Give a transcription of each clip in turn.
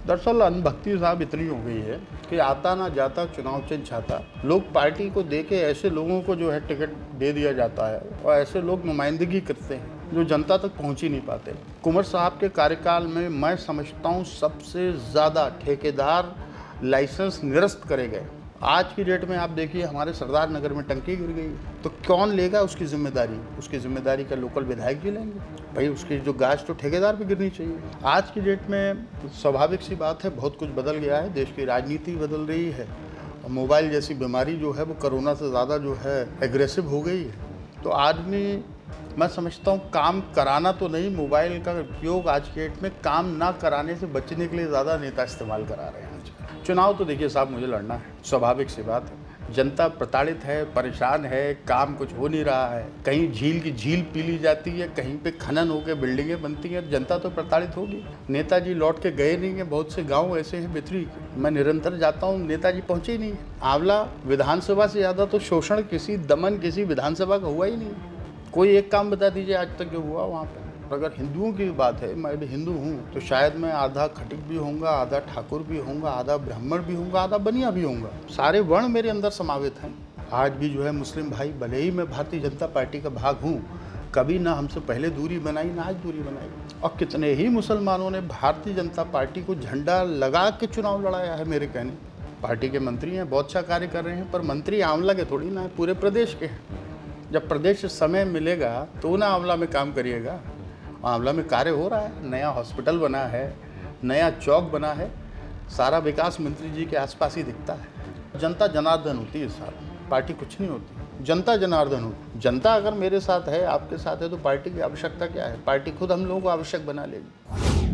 दरअसल अनभक्ति साहब इतनी हो गई है कि आता ना जाता चुनाव चिन्ह छाता। लोग पार्टी को दे के ऐसे लोगों को जो है टिकट दे दिया जाता है और ऐसे लोग नुमाइंदगी करते हैं जो जनता तक पहुंच ही नहीं पाते। कुंवर साहब के कार्यकाल में मैं समझता हूं सबसे ज़्यादा ठेकेदार लाइसेंस निरस्त करे गए। आज की डेट में आप देखिए हमारे सरदार नगर में टंकी गिर गई, तो कौन लेगा उसकी जिम्मेदारी? उसकी जिम्मेदारी का लोकल विधायक जी लेंगे। भाई उसकी जो गाज तो ठेकेदार पे गिरनी चाहिए। आज की डेट में स्वाभाविक सी बात है, बहुत कुछ बदल गया है, देश की राजनीति बदल रही है। मोबाइल जैसी बीमारी जो है वो कोरोना से ज़्यादा जो है एग्रेसिव हो गई है। तो आदमी, मैं समझता हूँ काम कराना तो नहीं, मोबाइल का उपयोग आज के डेट में काम ना कराने से बचने के लिए ज़्यादा नेता इस्तेमाल करा रहे हैं। आज चुनाव तो देखिए साहब मुझे लड़ना है, स्वाभाविक सी बात है। जनता प्रताड़ित है, परेशान है, काम कुछ हो नहीं रहा है। कहीं झील की झील पी ली जाती है, कहीं पे खनन होकर बिल्डिंगें बनती हैं, जनता तो प्रताड़ित होगी। नेताजी लौट के गए नहीं हैं, बहुत से गांव ऐसे हैं बिथरी, मैं निरंतर जाता हूं, नेताजी पहुंचे ही नहीं। आंवला विधानसभा से ज़्यादा तो शोषण किसी दमन किसी विधानसभा का हुआ ही नहीं। कोई एक काम बता दीजिए आज तक जो हुआ वहाँ पर। अगर हिंदुओं की बात है, मैं भी हिंदू हूँ, तो शायद मैं आधा खटिक भी होऊंगा, आधा ठाकुर भी होऊंगा, आधा ब्राह्मण भी होऊंगा, आधा बनिया भी होऊंगा। सारे वर्ण मेरे अंदर समावित हैं। आज भी जो है मुस्लिम भाई, भले ही मैं भारतीय जनता पार्टी का भाग हूँ, कभी ना हमसे पहले दूरी बनाई ना आज दूरी बनाई। और कितने ही मुसलमानों ने भारतीय जनता पार्टी को झंडा लगा के चुनाव लड़ाया है मेरे कहने। पार्टी के मंत्री हैं, बहुत अच्छा कार्य कर रहे हैं, पर मंत्री आंवला के थोड़ी ना है, पूरे प्रदेश के हैं। जब प्रदेश से समय मिलेगा तो ना आंवला में काम करिएगा। आंवला में कार्य हो रहा है, नया हॉस्पिटल बना है, नया चौक बना है, सारा विकास मंत्री जी के आसपास ही दिखता है। जनता जनार्दन होती है साहब, पार्टी कुछ नहीं होती, जनता जनार्दन होती। जनता अगर मेरे साथ है, आपके साथ है, तो पार्टी की आवश्यकता क्या है? पार्टी खुद हम लोगों को आवश्यक बना लेगी।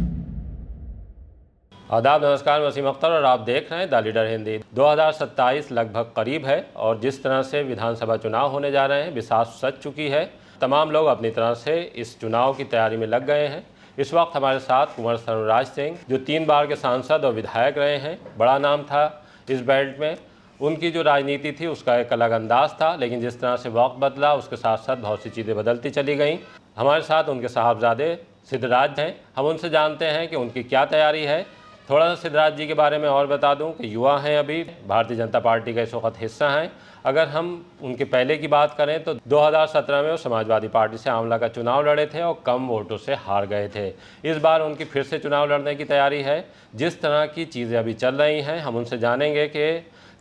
आदाब, नमस्कार, वसीम अख्तर और आप देख रहे हैं द लीडर हिंदी। 2027 लगभग करीब है और जिस तरह से विधानसभा चुनाव होने जा रहे हैं, बिसात सज चुकी है। तमाम लोग अपनी तरह से इस चुनाव की तैयारी में लग गए हैं। इस वक्त हमारे साथ कुंवर सर्वराज सिंह, जो 3 बार के सांसद और विधायक रहे हैं, बड़ा नाम था इस बेल्ट में। उनकी जो राजनीति थी उसका एक अलग अंदाज था, लेकिन जिस तरह से वक्त बदला उसके साथ साथ बहुत सी चीज़ें बदलती चली गईं। हमारे साथ उनके साहबजादे सिद्धराज हैं, हम उनसे जानते हैं कि उनकी क्या तैयारी है। थोड़ा सा सिद्धराज जी के बारे में और बता दूं कि युवा हैं, अभी भारतीय जनता पार्टी का इस वक्त हिस्सा हैं। अगर हम उनके पहले की बात करें तो 2017 में वो समाजवादी पार्टी से आंवला का चुनाव लड़े थे और कम वोटों से हार गए थे। इस बार उनकी फिर से चुनाव लड़ने की तैयारी है। जिस तरह की चीज़ें अभी चल रही हैं, हम उनसे जानेंगे कि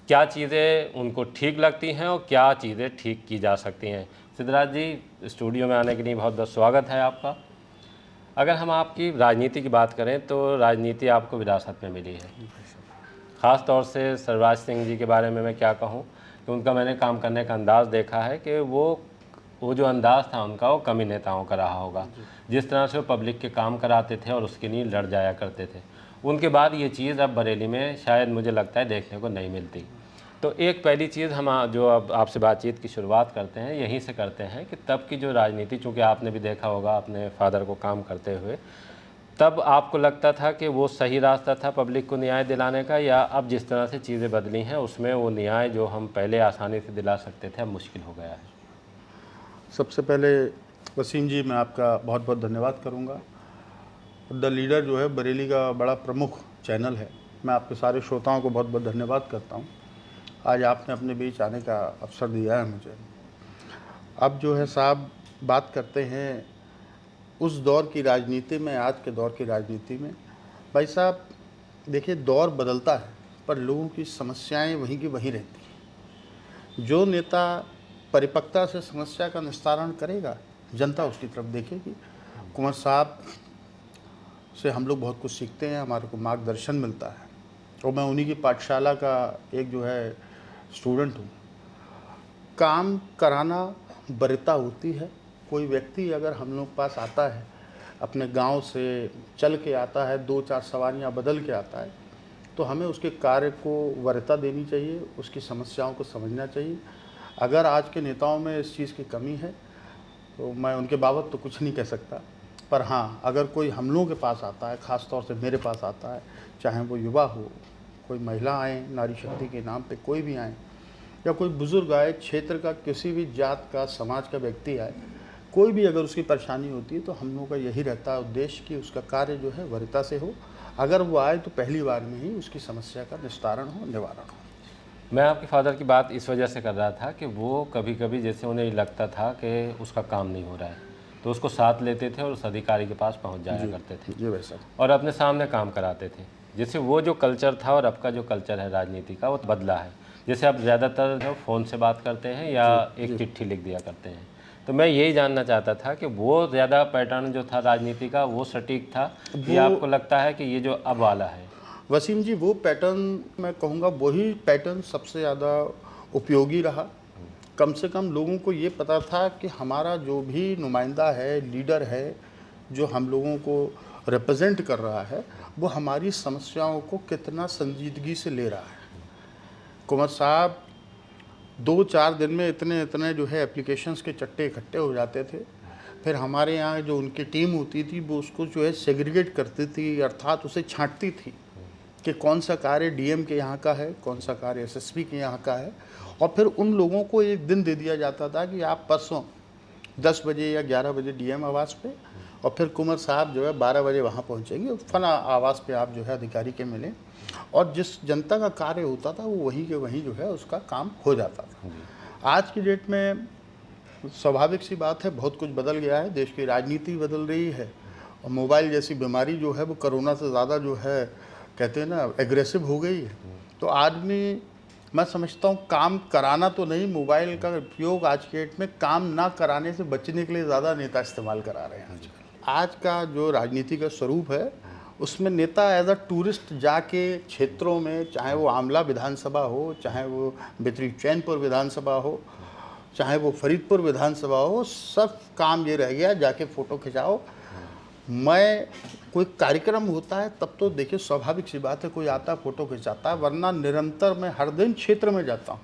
क्या चीज़ें उनको ठीक लगती हैं और क्या चीज़ें ठीक की जा सकती हैं। सिद्धराज जी, स्टूडियो में आने के लिए बहुत बहुत स्वागत है आपका। अगर हम आपकी राजनीति की बात करें तो राजनीति आपको विरासत में मिली है। ख़ास तौर से सर्वराज सिंह जी के बारे में मैं क्या कहूँ कि उनका मैंने काम करने का अंदाज़ देखा है कि वो जो अंदाज़ था उनका, वो कमी नेताओं का रहा होगा। जिस तरह से वो पब्लिक के काम कराते थे और उसके लिए लड़ जाया करते थे, उनके बाद ये चीज़ अब बरेली में शायद मुझे लगता है देखने को नहीं मिलती। तो एक पहली चीज़ हम जो अब आपसे बातचीत की शुरुआत करते हैं यहीं से करते हैं कि तब की जो राजनीति, चूँकि आपने भी देखा होगा अपने फादर को काम करते हुए, तब आपको लगता था कि वो सही रास्ता था पब्लिक को न्याय दिलाने का, या अब जिस तरह से चीज़ें बदली हैं उसमें वो न्याय जो हम पहले आसानी से दिला सकते थे अब मुश्किल हो गया है? सबसे पहले वसीम जी, मैं आपका बहुत बहुत धन्यवाद करूंगा। द लीडर जो है बरेली का बड़ा प्रमुख चैनल है, मैं आपके सारे श्रोताओं को बहुत बहुत धन्यवाद करता हूं। आज आपने अपने बीच आने का अवसर दिया है मुझे। अब जो है साहब, बात करते हैं उस दौर की राजनीति में, आज के दौर की राजनीति में। भाई साहब देखिए, दौर बदलता है पर लोगों की समस्याएं वहीं की वहीं रहती हैं। जो नेता परिपक्वता से समस्या का निस्तारण करेगा, जनता उसकी तरफ देखेगी। कुंवर साहब से हम लोग बहुत कुछ सीखते हैं, हमारे को मार्गदर्शन मिलता है और मैं उन्हीं की पाठशाला का एक जो है स्टूडेंट हूँ। काम कराना वरीयता होती है। कोई व्यक्ति अगर हम लोग पास आता है, अपने गांव से चल के आता है, 2-4 सवारियां बदल के आता है, तो हमें उसके कार्य को वरीयता देनी चाहिए, उसकी समस्याओं को समझना चाहिए। अगर आज के नेताओं में इस चीज़ की कमी है तो मैं उनके बाबत तो कुछ नहीं कह सकता, पर हाँ, अगर कोई हम लोगों के पास आता है, ख़ास तौर से मेरे पास आता है, चाहे वो युवा हो, कोई महिला आए, नारी शक्ति के नाम पे कोई भी आए, या कोई बुज़ुर्ग आए, क्षेत्र का किसी भी जात का, समाज का व्यक्ति आए, कोई भी अगर उसकी परेशानी होती है तो हम लोगों का यही रहता है उद्देश्य कि उसका कार्य जो है वरीयता से हो। अगर वो आए तो पहली बार में ही उसकी समस्या का निस्तारण हो, निवारण हो। मैं आपके फादर की बात इस वजह से कर रहा था कि वो कभी कभी जैसे उन्हें लगता था कि उसका काम नहीं हो रहा है तो उसको साथ लेते थे और उस अधिकारी के पास पहुंच जाया करते थे जी वैसा और अपने सामने काम कराते थे। जैसे वो जो कल्चर था और अब का जो कल्चर है राजनीति का वो बदला है। जैसे अब ज़्यादातर जो फ़ोन से बात करते हैं या एक चिट्ठी लिख दिया करते हैं। तो मैं यही जानना चाहता था कि वो ज़्यादा पैटर्न जो था राजनीति का वो सटीक था या आपको लगता है कि ये जो अब वाला है? वसीम जी, वो पैटर्न मैं कहूँगा वही पैटर्न सबसे ज़्यादा उपयोगी रहा। कम से कम लोगों को ये पता था कि हमारा जो भी नुमाइंदा है, लीडर है, जो हम लोगों को रिप्रेजेंट कर रहा है, वो हमारी समस्याओं को कितना संजीदगी से ले रहा है। कुंवर साहब 2-4 दिन में इतने इतने जो है एप्लीकेशंस के चट्टे इकट्ठे हो जाते थे। फिर हमारे यहाँ जो उनकी टीम होती थी वो उसको जो है सेग्रीगेट करती थी, अर्थात उसे छाँटती थी कि कौन सा कार्य डीएम के यहाँ का है, कौन सा कार्य एसएसपी के यहाँ का है। और फिर उन लोगों को एक दिन दे दिया जाता था कि आप परसों 10 बजे या 11 बजे डीएम आवास पे, और फिर कुंवर साहब जो है 12 बजे वहाँ पहुँचेंगे, फला आवास पे आप जो है अधिकारी के मिलें। और जिस जनता का कार्य होता था वो वहीं के वहीं जो है उसका काम हो जाता था। आज की डेट में स्वाभाविक सी बात है, बहुत कुछ बदल गया है, देश की राजनीति बदल रही है और मोबाइल जैसी बीमारी जो है वो कोरोना से ज़्यादा जो है कहते हैं ना एग्रेसिव हो गई है। तो आदमी, मैं समझता हूँ, काम कराना तो नहीं, मोबाइल का उपयोग आज के डेट में काम ना कराने से बचने के लिए ज़्यादा नेता इस्तेमाल करा रहे हैं आजकल। आज का जो राजनीति का स्वरूप है उसमें नेता एज अ टूरिस्ट जाके क्षेत्रों में, चाहे वो आमला विधानसभा हो, चाहे वो बितरी चैनपुर विधानसभा हो, चाहे वो फरीदपुर विधानसभा हो, सब काम ये रह गया जाके फ़ोटो खिंचाओ। मैं कोई कार्यक्रम होता है तब तो देखिए स्वाभाविक सी बात है कोई आता फ़ोटो खिंचाता है, वरना निरंतर मैं हर दिन क्षेत्र में जाता हूँ,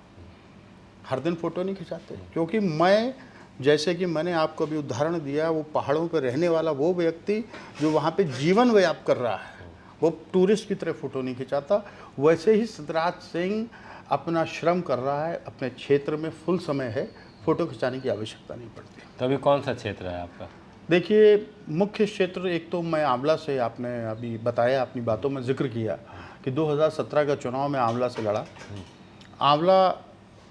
हर दिन फ़ोटो नहीं खिंचाते। क्योंकि मैं, जैसे कि मैंने आपको अभी उदाहरण दिया, वो पहाड़ों पर रहने वाला वो व्यक्ति जो वहाँ पे जीवन व्याप कर रहा है, वो टूरिस्ट की तरह फ़ोटो नहीं खिंचाता। वैसे ही सतराज सिंह अपना श्रम कर रहा है, अपने क्षेत्र में फुल समय है, फ़ोटो खिंचाने की आवश्यकता नहीं पड़ती। तो अभी कौन सा क्षेत्र है आपका? देखिए, मुख्य क्षेत्र एक तो मैं आंवला से, आपने अभी बताया, अपनी बातों में जिक्र किया कि 2017 का चुनाव में आंवला से लड़ा। आंवला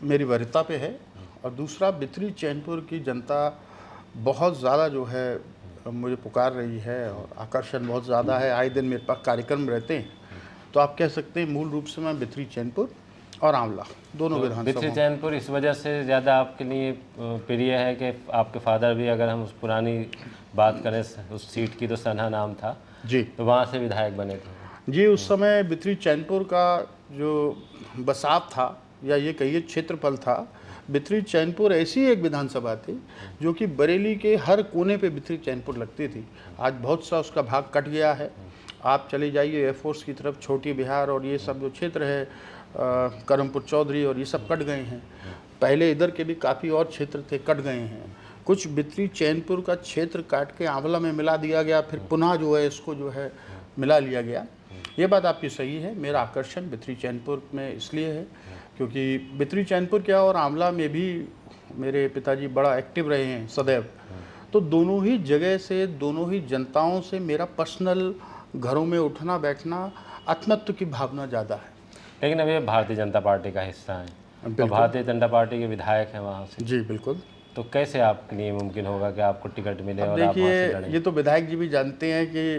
मेरी वरीयता पे है। और दूसरा, बितरी चैनपुर की जनता बहुत ज़्यादा जो है मुझे पुकार रही है और आकर्षण बहुत ज़्यादा है। आए दिन मेरे पास कार्यक्रम रहते हैं, तो आप कह सकते हैं मूल रूप से मैं बितरी चैनपुर और आंवला दोनों बितरी विधानसभा। चैनपुर इस वजह से ज़्यादा आपके लिए प्रिय है कि आपके फादर भी, अगर हम उस पुरानी बात करें उस सीट की, तो सन्हा नाम था जी, तो वहाँ से विधायक बने थे जी। उस समय बितरी चैनपुर का जो बसाव था, या ये कहिए क्षेत्रफल था, बितरी चैनपुर ऐसी एक विधानसभा थी जो कि बरेली के हर कोने पे बितरी चैनपुर लगती थी। आज बहुत सा उसका भाग कट गया है। आप चले जाइए एयरफोर्स की तरफ, छोटी बिहार और ये सब जो क्षेत्र है, करमपुर चौधरी और ये सब कट गए हैं। पहले इधर के भी काफ़ी और क्षेत्र थे, कट गए हैं। कुछ बितरी चैनपुर का क्षेत्र काट के आंवला में मिला दिया गया, फिर पुनः जो है इसको जो है मिला लिया गया। ये बात आपकी सही है। मेरा आकर्षण बितरी चैनपुर में इसलिए है क्योंकि बितरी चैनपुर क्या और आंवला में भी मेरे पिताजी बड़ा एक्टिव रहे हैं सदैव। तो दोनों ही जगह से, दोनों ही जनताओं से मेरा पर्सनल घरों में उठना बैठना, आत्मत्व की भावना ज़्यादा है। लेकिन अब ये भारतीय जनता पार्टी का हिस्सा है तो भारतीय जनता पार्टी के विधायक हैं वहाँ से, जी बिल्कुल। तो कैसे आपके लिए मुमकिन होगा कि आपको टिकट मिले और आप वहाँ से देखिए, लड़ें? ये तो विधायक जी भी जानते हैं कि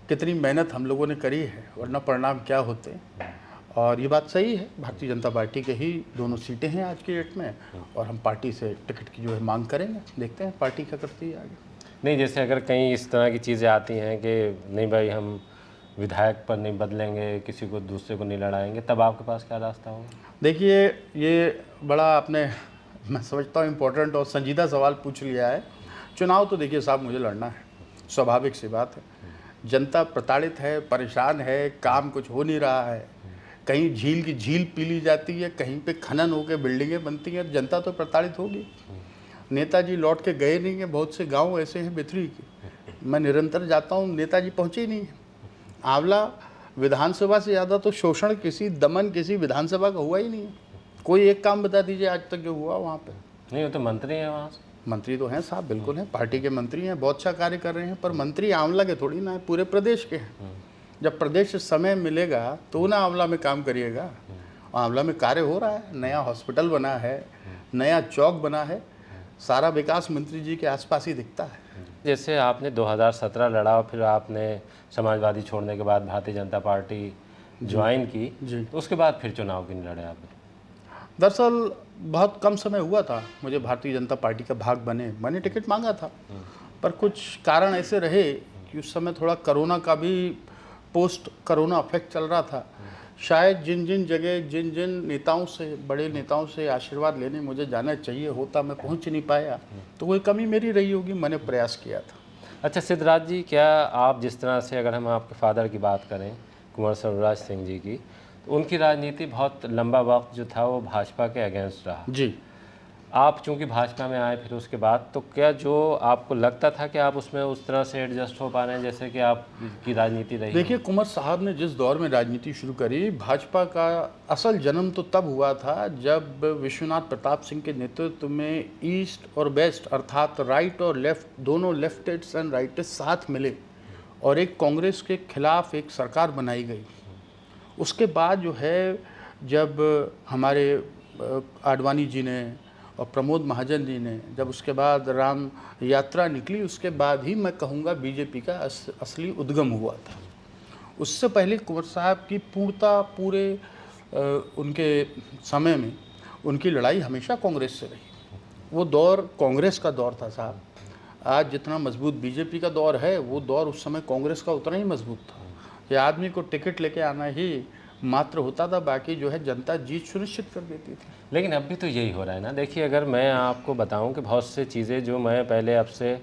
कितनी मेहनत हम लोगों ने करी है, वरना परिणाम क्या होते हैं। और ये बात सही है, भारतीय जनता पार्टी के ही दोनों सीटें हैं आज की डेट में, और हम पार्टी से टिकट की जो है मांग करेंगे। देखते हैं पार्टी क्या करती है आगे। नहीं, जैसे अगर कहीं इस तरह की चीज़ें आती हैं कि नहीं भाई हम विधायक पर नहीं बदलेंगे, किसी को दूसरे को नहीं लड़ाएंगे, तब आपके पास क्या रास्ता होगा? देखिए, ये बड़ा आपने, मैं समझता हूँ, इम्पोर्टेंट और संजीदा सवाल पूछ लिया है। चुनाव तो देखिए साहब मुझे लड़ना है, स्वाभाविक सी बात है। जनता प्रताड़ित है, परेशान है, काम कुछ हो नहीं रहा है। कहीं झील की झील पी ली जाती है, कहीं पे खनन होकर बिल्डिंगें बनती हैं, जनता तो प्रताड़ित होगी। नेताजी लौट के गए नहीं हैं, बहुत से गांव ऐसे हैं बिथरी के, मैं निरंतर जाता हूं, नेताजी पहुंचे ही नहीं हैं। आंवला विधानसभा से ज़्यादा तो शोषण किसी, दमन किसी विधानसभा का हुआ ही नहीं है। कोई एक काम बता दीजिए आज तक जो हुआ वहाँ पे। नहीं, वो तो मंत्री हैं वहाँ से। मंत्री तो हैं साहब, बिल्कुल हैं, पार्टी के मंत्री हैं, बहुत अच्छा कार्य कर रहे हैं, पर मंत्री आंवला के थोड़ी ना है, पूरे प्रदेश के हैं। जब प्रदेश से समय मिलेगा तो ना आंवला में काम करिएगा। आंवला में कार्य हो रहा है, नया हॉस्पिटल बना है, नया चौक बना है, सारा विकास मंत्री जी के आसपास ही दिखता है। जैसे आपने 2017 लड़ा और फिर आपने समाजवादी छोड़ने के बाद भारतीय जनता पार्टी ज्वाइन की, जी। तो उसके बाद फिर चुनाव क्यों नहीं लड़े आप? दरअसल बहुत कम समय हुआ था मुझे भारतीय जनता पार्टी का भाग बने, मैंने टिकट मांगा था, पर कुछ कारण ऐसे रहे कि उस समय थोड़ा कोरोना का भी पोस्ट कोरोना इफेक्ट चल रहा था। शायद जिन जिन जगह जिन जिन नेताओं से, बड़े नेताओं से आशीर्वाद लेने मुझे जाना चाहिए होता, मैं पहुंच नहीं पाया, तो वही कमी मेरी रही होगी, मैंने प्रयास किया था। अच्छा सिद्धराज जी, क्या आप जिस तरह से, अगर हम आपके फादर की बात करें कुंवर सर्वराज सिंह जी की, तो उनकी राजनीति बहुत लंबा वक्त जो था वो भाजपा के अगेंस्ट रहा। जी। आप चूंकि भाजपा में आए फिर उसके बाद, तो क्या जो आपको लगता था कि आप उसमें उस तरह से एडजस्ट हो पा रहे हैं जैसे कि आपकी राजनीति रही? देखिए, कुंवर साहब ने जिस दौर में राजनीति शुरू करी, भाजपा का असल जन्म तो तब हुआ था जब विश्वनाथ प्रताप सिंह के नेतृत्व में ईस्ट और वेस्ट अर्थात राइट और लेफ्ट, दोनों लेफ्टिस्ट एंड राइटिस्ट साथ मिले और एक कांग्रेस के खिलाफ एक सरकार बनाई गई। उसके बाद जो है, जब हमारे आडवाणी जी ने और प्रमोद महाजन जी ने, जब उसके बाद राम यात्रा निकली, उसके बाद ही मैं कहूँगा बीजेपी का असली उद्गम हुआ था। उससे पहले कुंवर साहब की पूरे उनके समय में उनकी लड़ाई हमेशा कांग्रेस से रही। वो दौर कांग्रेस का दौर था साहब। आज जितना मजबूत बीजेपी का दौर है, वो दौर उस समय कांग्रेस का उतना ही मजबूत था। ये आदमी को टिकट लेके आना ही मात्र होता था, बाकी जो है जनता जीत सुनिश्चित कर देती थी। लेकिन अब भी तो यही हो रहा है ना। देखिए, अगर मैं आपको बताऊं कि बहुत से चीज़ें जो मैं पहले, अब से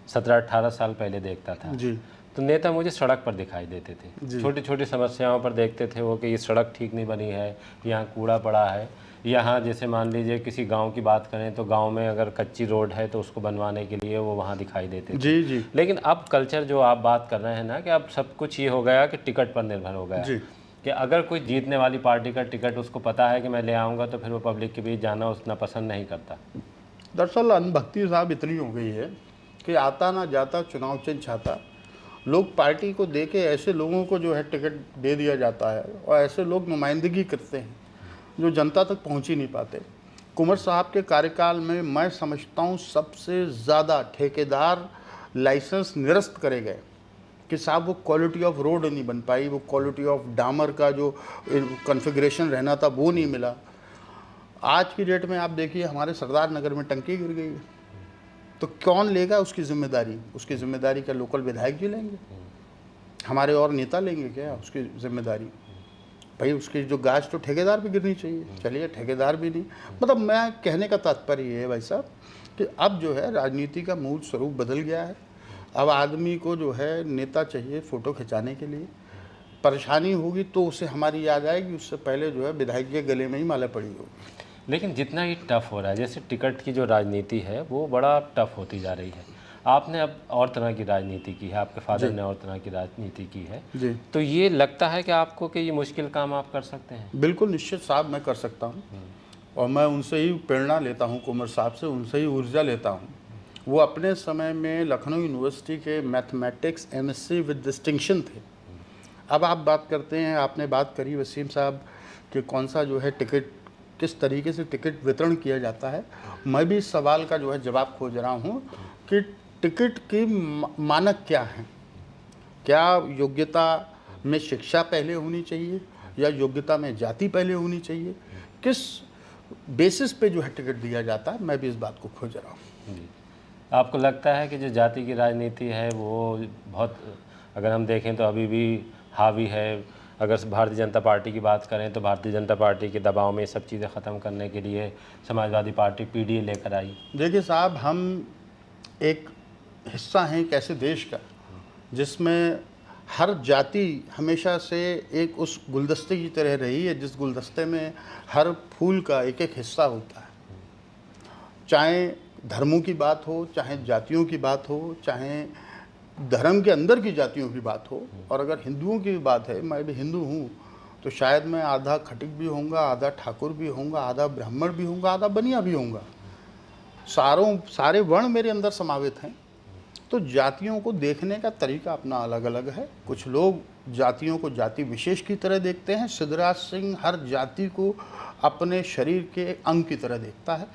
17-18 साल पहले देखता था, जी। तो नेता मुझे सड़क पर दिखाई देते थे। छोटी छोटी समस्याओं पर देखते थे वो कि ये सड़क ठीक नहीं बनी है, यहाँ कूड़ा पड़ा है, यहाँ जैसे मान लीजिए किसी गांव की बात करें तो गांव में अगर कच्ची रोड है तो उसको बनवाने के लिए वो वहाँ दिखाई देते थे। जी जी। लेकिन अब कल्चर जो आप बात कर रहे हैं ना, कि अब सब कुछ ये हो गया कि टिकट पर निर्भर हो गया जी। कि अगर कोई जीतने वाली पार्टी का टिकट उसको पता है कि मैं ले आऊँगा, तो फिर वो पब्लिक के बीच जाना उतना पसंद नहीं करता। दरअसल अनभक्ति साहब इतनी हो गई है कि आता ना जाता चुनाव चिन्ह छाता, लोग पार्टी को दे के ऐसे लोगों को जो है टिकट दे दिया जाता है और ऐसे लोग नुमाइंदगी करते हैं जो जनता तक पहुंच ही नहीं पाते। कुंवर साहब के कार्यकाल में मैं समझता हूं सबसे ज़्यादा ठेकेदार लाइसेंस निरस्त करे गए कि साहब वो क्वालिटी ऑफ रोड नहीं बन पाई, वो क्वालिटी ऑफ डामर का जो कॉन्फ़िगरेशन रहना था वो नहीं मिला। आज की डेट में आप देखिए, हमारे सरदार नगर में टंकी गिर गई, तो कौन लेगा उसकी जिम्मेदारी? उसकी जिम्मेदारी क्या लोकल विधायक जी लेंगे? हमारे और नेता लेंगे क्या उसकी जिम्मेदारी? भाई उसकी जो गाज तो ठेकेदार भी गिरनी चाहिए। चलिए, ठेकेदार भी नहीं, मतलब मैं कहने का तात्पर्य ये है भाई साहब कि अब जो है राजनीति का मूल स्वरूप बदल गया है। अब आदमी को जो है नेता चाहिए फ़ोटो खिंचाने के लिए। परेशानी होगी तो उसे हमारी याद आएगी, उससे पहले जो है विधायक के गले में ही माला पड़ी होगी। लेकिन जितना ये टफ़ हो रहा है, जैसे टिकट की जो राजनीति है वो बड़ा टफ़ होती जा रही है। आपने अब और तरह की राजनीति की है, आपके फादर ने और तरह की राजनीति की है, जी। तो ये लगता है कि आपको कि ये मुश्किल काम आप कर सकते हैं? बिल्कुल निश्चित साहब, मैं कर सकता हूँ और मैं उनसे ही प्रेरणा लेता हूँ, कुंवर साहब से उनसे ही ऊर्जा लेता हूँ। वो अपने समय में लखनऊ यूनिवर्सिटी के मैथमेटिक्स एमएससी विद डिस्टिंक्शन थे। अब आप बात करते हैं, आपने बात करी वसीम साहब कि कौन सा जो है टिकट, किस तरीके से टिकट वितरण किया जाता है। मैं भी इस सवाल का जो है जवाब खोज रहा हूँ कि टिकट की मानक क्या हैं? क्या योग्यता में शिक्षा पहले होनी चाहिए या योग्यता में जाति पहले होनी चाहिए? किस बेसिस पे जो है टिकट दिया जाता है? मैं भी इस बात को खोज रहा हूँ। जी। आपको लगता है कि जो जाति की राजनीति है वो बहुत, अगर हम देखें तो अभी भी हावी है? अगर भारतीय जनता पार्टी की बात करें तो भारतीय जनता पार्टी के दबाव में सब चीज़ें ख़त्म करने के लिए समाजवादी पार्टी पीडीए लेकर आई। देखिए साहब, हम एक हिस्सा हैं एक ऐसे देश का जिसमें हर जाति हमेशा से एक उस गुलदस्ते की तरह रही है जिस गुलदस्ते में हर फूल का एक एक हिस्सा होता है। चाहे धर्मों की बात हो, चाहे जातियों की बात हो, चाहे धर्म के अंदर की जातियों की बात हो, और अगर हिंदुओं की बात है, मैं भी हिंदू हूँ, तो शायद मैं आधा खटिक भी होऊंगा, आधा ठाकुर भी होऊंगा, आधा ब्राह्मण भी होऊंगा, आधा बनिया भी होऊंगा। सारे वर्ण मेरे अंदर समावित हैं। तो जातियों को देखने का तरीका अपना अलग अलग है। कुछ लोग जातियों को जाति विशेष की तरह देखते हैं। सिद्धराज सिंह हर जाति को अपने शरीर के अंग की तरह देखता है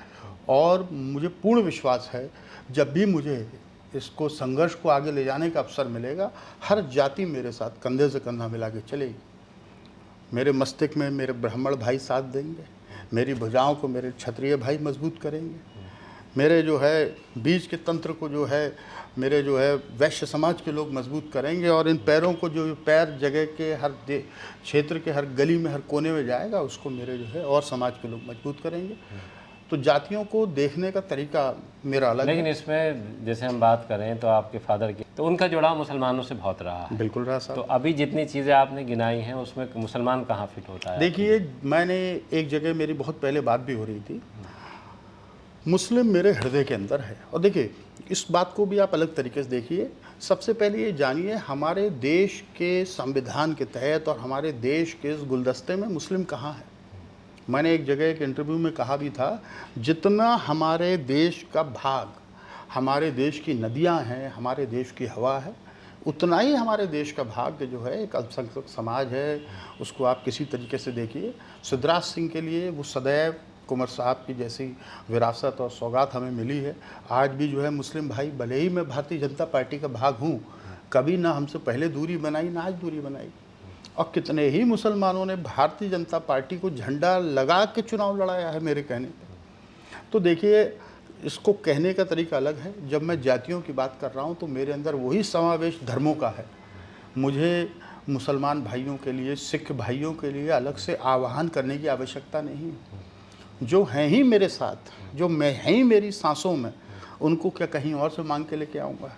और मुझे पूर्ण विश्वास है जब भी मुझे इसको संघर्ष को आगे ले जाने का अवसर मिलेगा, हर जाति मेरे साथ कंधे से कंधा मिला के चलेगी। मेरे मस्तिष्क में मेरे ब्राह्मण भाई साथ देंगे, मेरी भुजाओं को मेरे क्षत्रिय भाई मजबूत करेंगे, मेरे जो है बीज के तंत्र को जो है मेरे जो है वैश्य समाज के लोग मजबूत करेंगे और इन पैरों को जो पैर जगह के हर क्षेत्र के हर गली में हर कोने में जाएगा उसको मेरे जो है और समाज के लोग मजबूत करेंगे। तो जातियों को देखने का तरीका मेरा अलग है। लेकिन इसमें जैसे हम बात करें तो आपके फादर की, तो उनका जुड़ाव मुसलमानों से बहुत रहा है। बिल्कुल रहा साहब। तो अभी जितनी चीज़ें आपने गिनाई हैं उसमें मुसलमान कहाँ फिट होता है? देखिए, मैंने एक जगह मेरी बहुत पहले बात भी हो रही थी, मुस्लिम मेरे हृदय के अंदर है। और देखिए, इस बात को भी आप अलग तरीके से देखिए। सबसे पहले ये जानिए हमारे देश के संविधान के तहत और हमारे देश के इस गुलदस्ते में मुस्लिम कहाँ है। मैंने एक जगह एक इंटरव्यू में कहा भी था, जितना हमारे देश का भाग, हमारे देश की नदियां हैं, हमारे देश की हवा है, उतना ही हमारे देश का भाग जो है एक अल्पसंख्यक समाज है। उसको आप किसी तरीके से देखिए। सिद्धराज सिंह के लिए वो सदैव कुंवर साहब की जैसी विरासत और सौगात हमें मिली है। आज भी जो है मुस्लिम भाई, भले ही मैं भारतीय जनता पार्टी का भाग हूँ, कभी ना हमसे पहले दूरी बनाई ना आज दूरी बनाई। और कितने ही मुसलमानों ने भारतीय जनता पार्टी को झंडा लगा के चुनाव लड़ाया है मेरे कहने पे। तो देखिए, इसको कहने का तरीका अलग है। जब मैं जातियों की बात कर रहा हूँ तो मेरे अंदर वही समावेश धर्मों का है। मुझे मुसलमान भाइयों के लिए, सिख भाइयों के लिए अलग से आह्वान करने की आवश्यकता नहीं है। जो हैं ही मेरे साथ, जो मैं हैं ही मेरी सांसों में, उनको क्या कहीं और से मांग के लेके आऊँगा।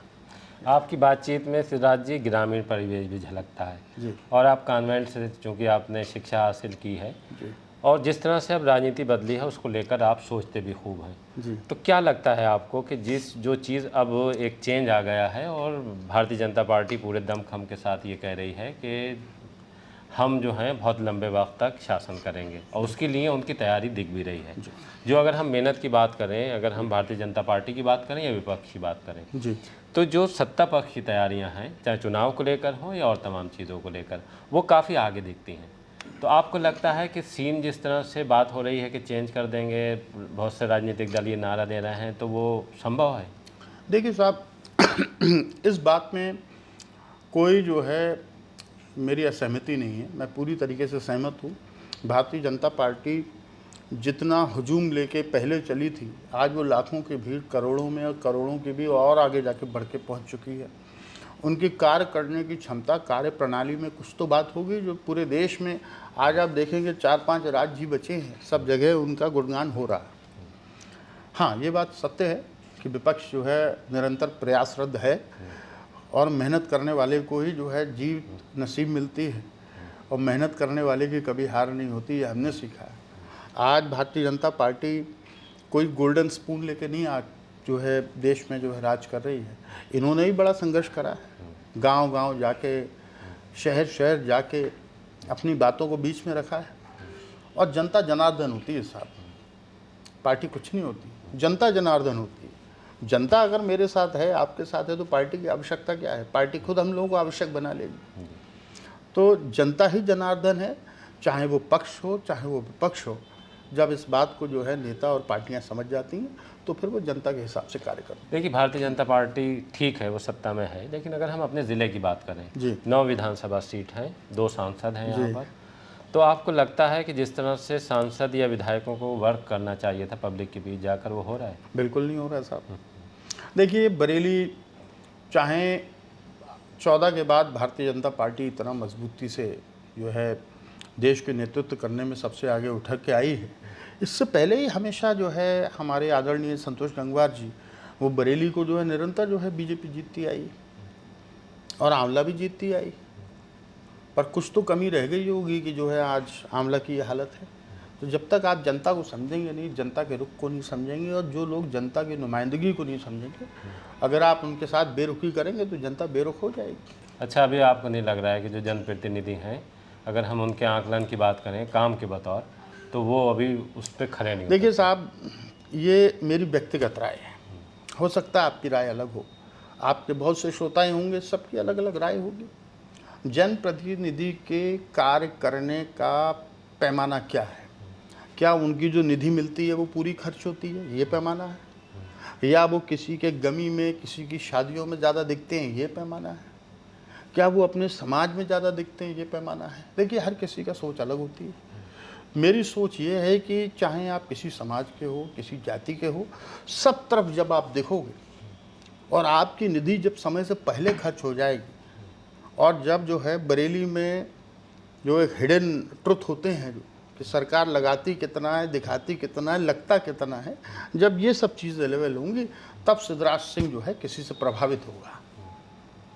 आपकी बातचीत में सिद्धराज जी ग्रामीण परिवेश भी झलकता है जी। और आप कॉन्वेंट से चूँकि आपने शिक्षा हासिल की है जी। और जिस तरह से अब राजनीति बदली है उसको लेकर आप सोचते भी खूब हैं। जी। तो क्या लगता है आपको कि जो चीज़ अब एक चेंज आ गया है और भारतीय जनता पार्टी पूरे दमखम के साथ ये कह रही है कि हम जो हैं बहुत लंबे वक्त तक शासन करेंगे और उसके लिए उनकी तैयारी दिख भी रही है। जो अगर हम मेहनत की बात करें, अगर हम भारतीय जनता पार्टी की बात करें या विपक्ष की बात करें, जी। तो जो सत्ता पक्ष की तैयारियां हैं, चाहे चुनाव को लेकर हो या और तमाम चीज़ों को लेकर, वो काफ़ी आगे दिखती हैं। तो आपको लगता है कि सीन जिस तरह से बात हो रही है कि चेंज कर देंगे, बहुत से राजनीतिक दल ये नारा दे रहे हैं, तो वो संभव है? देखिए साहब, इस बात में कोई जो है मेरी असहमति नहीं है। मैं पूरी तरीके से सहमत हूँ। भारतीय जनता पार्टी जितना हुजूम लेके पहले चली थी, आज वो लाखों की भीड़ करोड़ों में और करोड़ों की भी और आगे जाके बढ़ के पहुँच चुकी है। उनकी कार्य करने की क्षमता, कार्य प्रणाली में कुछ तो बात होगी जो पूरे देश में आज आप देखेंगे 4-5 राज्य बचे हैं, सब जगह उनका गुणगान हो रहा है। हाँ, ये बात सत्य है कि विपक्ष जो है निरंतर प्रयासरत है और मेहनत करने वाले को ही जो है जीत नसीब मिलती है और मेहनत करने वाले की कभी हार नहीं होती, ये हमने सीखा है। आज भारतीय जनता पार्टी कोई गोल्डन स्पून लेके नहीं आज जो है देश में जो है राज कर रही है। इन्होंने ही बड़ा संघर्ष करा है, गांव-गांव जाके, शहर-शहर जाके अपनी बातों को बीच में रखा है। और जनता जनार्दन होती है साहब, पार्टी कुछ नहीं होती, जनता जनार्दन होती है। जनता अगर मेरे साथ है, आपके साथ है, तो पार्टी की आवश्यकता क्या है? पार्टी खुद हम लोगों को आवश्यक बना लेगी। तो जनता ही जनार्दन है, चाहे वो पक्ष हो चाहे वो विपक्ष हो। जब इस बात को जो है नेता और पार्टियां समझ जाती हैं तो फिर वो जनता के हिसाब से कार्य करती हैं। देखिए, भारतीय जनता पार्टी ठीक है, वो सत्ता में है, लेकिन अगर हम अपने ज़िले की बात करें, जी। 9 विधानसभा सीट हैं, 2 सांसद हैं यहाँ पर, तो आपको लगता है कि जिस तरह से सांसद या विधायकों को वर्क करना चाहिए था पब्लिक के बीच जाकर, वो हो रहा है? बिल्कुल नहीं हो रहा है साहब। देखिए, बरेली चाहे 14 के बाद भारतीय जनता पार्टी इतना मजबूती से जो है देश के नेतृत्व करने में सबसे आगे उठक के आई है। इससे पहले ही हमेशा जो है हमारे आदरणीय संतोष गंगवार जी, वो बरेली को जो है निरंतर जो है बीजेपी जीतती आई और आंवला भी जीतती आई। पर कुछ तो कमी रह गई होगी कि जो है आज आंवला की ये हालत है। तो जब तक आप जनता को समझेंगे नहीं, जनता के रुख को नहीं समझेंगे और जो लोग जनता की नुमाइंदगी को नहीं समझेंगे, अगर आप उनके साथ बेरुखी करेंगे तो जनता बेरुख हो जाएगी। अच्छा, अभी आपको नहीं लग रहा है कि जो जनप्रतिनिधि हैं, अगर हम उनके आकलन की बात करें काम के बतौर, तो वो अभी उस पर खड़े नहीं? देखिए साहब, ये मेरी व्यक्तिगत राय है, हो सकता है आपकी राय अलग हो, आपके बहुत से श्रोताएं होंगे, सबकी अलग अलग राय होगी। जनप्रतिनिधि के कार्य करने का पैमाना क्या है? क्या उनकी जो निधि मिलती है वो पूरी खर्च होती है, ये पैमाना है? या वो किसी के गमी में, किसी की शादियों में ज़्यादा दिखते हैं, ये पैमाना है? क्या वो अपने समाज में ज़्यादा दिखते हैं, ये पैमाना है? देखिए, हर किसी का सोच अलग होती है। मेरी सोच ये है कि चाहे आप किसी समाज के हो, किसी जाति के हो, सब तरफ जब आप देखोगे और आपकी निधि जब समय से पहले खर्च हो जाएगी, और जब जो है बरेली में जो एक हिडन ट्रुथ होते हैं जो कि सरकार लगाती कितना है, दिखाती कितना है, लगता कितना है, जब ये सब चीज़ें लेवल होंगी, तब सिद्धराज सिंह जो है किसी से प्रभावित होगा।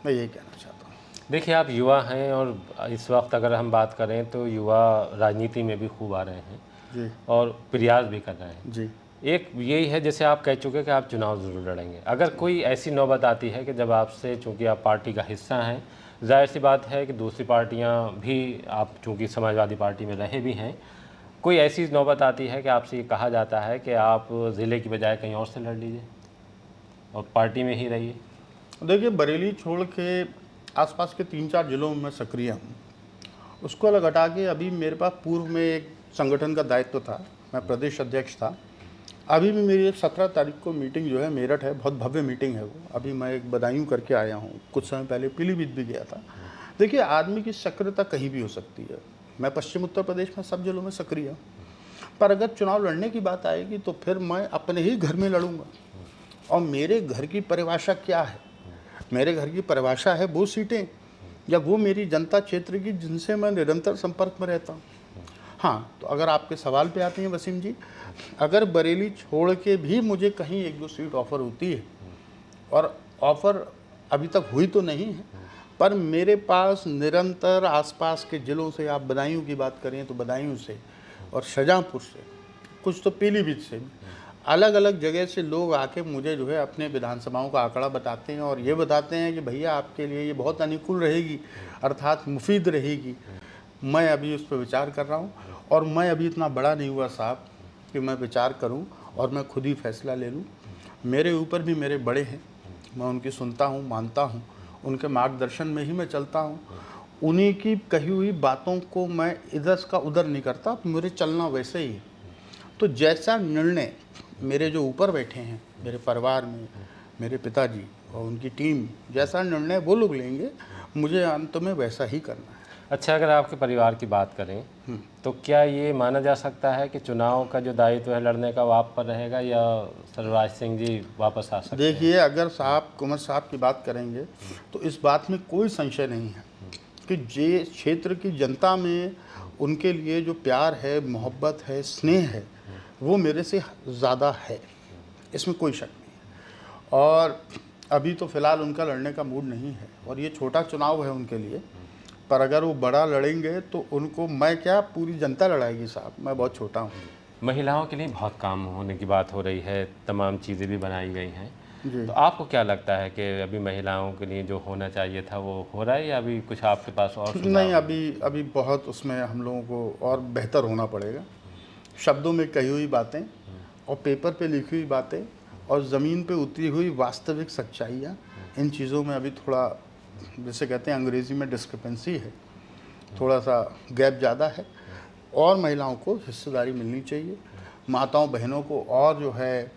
मैं यही कहना चाहता हूँ। देखिए, आप युवा हैं और इस वक्त अगर हम बात करें तो युवा राजनीति में भी खूब आ रहे हैं जी और प्रयास भी कर रहे हैं। जी। एक यही है, जैसे आप कह चुके कि आप चुनाव ज़रूर लड़ेंगे। अगर कोई ऐसी नौबत आती है कि जब आपसे, चूँकि आप पार्टी का हिस्सा हैं, जाहिर सी बात है कि दूसरी पार्टियां भी, आप चूँकि समाजवादी पार्टी में रहे भी हैं, कोई ऐसी नौबत आती है कि आपसे ये कहा जाता है कि आप ज़िले की बजाय कहीं और से लड़ लीजिए और पार्टी में ही रहिए? देखिए, बरेली छोड़ के आसपास के 3-4 जिलों में मैं सक्रिय हूँ। उसको अलग हटा के अभी मेरे पास पूर्व में एक संगठन का दायित्व था, मैं प्रदेश अध्यक्ष था। अभी भी मेरी 17 तारीख को मीटिंग जो है मेरठ है, बहुत भव्य मीटिंग है वो। अभी मैं एक बदायूं करके आया हूँ, कुछ समय पहले पीलीभीत भी गया था। देखिए, आदमी की सक्रियता कहीं भी हो सकती है। मैं पश्चिम उत्तर प्रदेश में सब जिलों में सक्रिय हूँ, पर अगर चुनाव लड़ने की बात आएगी तो फिर मैं अपने ही घर में लड़ूंगा। और मेरे घर की परिभाषा क्या है? मेरे घर की परिभाषा है वो सीटें या वो मेरी जनता क्षेत्र की जिनसे मैं निरंतर संपर्क में रहता हूँ। हाँ, तो अगर आपके सवाल पे आते हैं वसीम जी, अगर बरेली छोड़ के भी मुझे कहीं 1-2 सीट ऑफ़र होती है, और ऑफ़र अभी तक हुई तो नहीं है, पर मेरे पास निरंतर आसपास के ज़िलों से, आप बदायूं की बात करें तो बदायूं से, और शाहजहाँपुर से, कुछ तो पीलीभीत से, अलग अलग जगह से लोग आके मुझे जो है अपने विधानसभाओं का आंकड़ा बताते हैं और ये बताते हैं कि भैया आपके लिए ये बहुत अनुकूल रहेगी, अर्थात मुफीद रहेगी। मैं अभी उस पर विचार कर रहा हूँ, और मैं अभी इतना बड़ा नहीं हुआ साहब कि मैं विचार करूँ और मैं खुद ही फैसला ले लूँ। मेरे ऊपर भी मेरे बड़े हैं, मैं उनकी सुनता हूँ, मानता हूँ, उनके मार्गदर्शन में ही मैं चलता हूँ। उन्हीं की कही हुई बातों को मैं इधर का उधर नहीं करता, मेरे चलना वैसे ही है। तो जैसा निर्णय मेरे जो ऊपर बैठे हैं, मेरे परिवार में मेरे पिताजी और उनकी टीम, जैसा निर्णय वो लोग लेंगे, मुझे अंत में वैसा ही करना है। अच्छा, अगर आपके परिवार की बात करें तो क्या ये माना जा सकता है कि चुनाव का जो दायित्व है लड़ने का वो आप पर रहेगा, या सिद्धराज सिंह जी वापस आ सकते हैं? देखिए, अगर साहब कुंवर साहब की बात करेंगे तो इस बात में कोई संशय नहीं है कि जे क्षेत्र की जनता में उनके लिए जो प्यार है, मोहब्बत है, स्नेह है, वो मेरे से ज़्यादा है, इसमें कोई शक नहीं है। और अभी तो फ़िलहाल उनका लड़ने का मूड नहीं है, और ये छोटा चुनाव है उनके लिए, पर अगर वो बड़ा लड़ेंगे तो उनको मैं क्या, पूरी जनता लड़ाएगी साहब, मैं बहुत छोटा हूँ। महिलाओं के लिए बहुत काम होने की बात हो रही है, तमाम चीज़ें भी बनाई गई हैं, जी। तो आपको क्या लगता है कि अभी महिलाओं के लिए जो होना चाहिए था वो हो रहा है, या अभी कुछ आपके पास और सुझाव? नहीं, अभी बहुत उसमें हम लोगों को और बेहतर होना पड़ेगा। शब्दों में कही हुई बातें और पेपर पे लिखी हुई बातें और ज़मीन पे उतरी हुई वास्तविक सच्चाइयाँ, इन चीज़ों में अभी थोड़ा, जैसे कहते हैं अंग्रेज़ी में, डिस्क्रिपेंसी है, थोड़ा सा गैप ज़्यादा है। और महिलाओं को हिस्सेदारी मिलनी चाहिए, माताओं बहनों को और जो है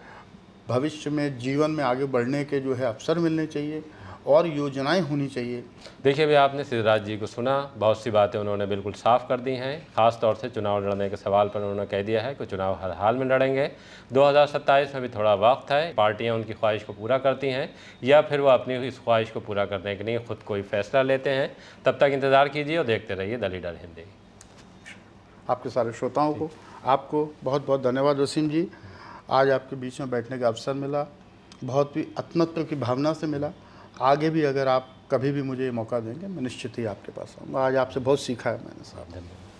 भविष्य में जीवन में आगे बढ़ने के जो है अवसर मिलने चाहिए और योजनाएं होनी चाहिए। देखिए, अभी आपने सिद्धराज जी को सुना, बहुत सी बातें उन्होंने बिल्कुल साफ कर दी हैं। ख़ास तौर से चुनाव लड़ने के सवाल पर उन्होंने कह दिया है कि चुनाव हर हाल में लड़ेंगे। 2027 में भी थोड़ा वक्त है, पार्टियां उनकी ख्वाहिश को पूरा करती हैं या फिर वो अपनी इस ख्वाहिश को पूरा करने के लिए खुद कोई फैसला लेते हैं। तब तक इंतज़ार कीजिए और देखते रहिए द लीडर हिंदी। आपके सारे श्रोताओं को, आपको बहुत बहुत धन्यवाद वसीम जी। आज आपके बीच में बैठने का अवसर मिला, बहुत ही अपनत्व की भावना से मिला। आगे भी अगर आप कभी भी मुझे मौका देंगे, मैं निश्चित ही आपके पास आऊँगा। आज आपसे बहुत सीखा है मैंने साहब। धन्यवाद।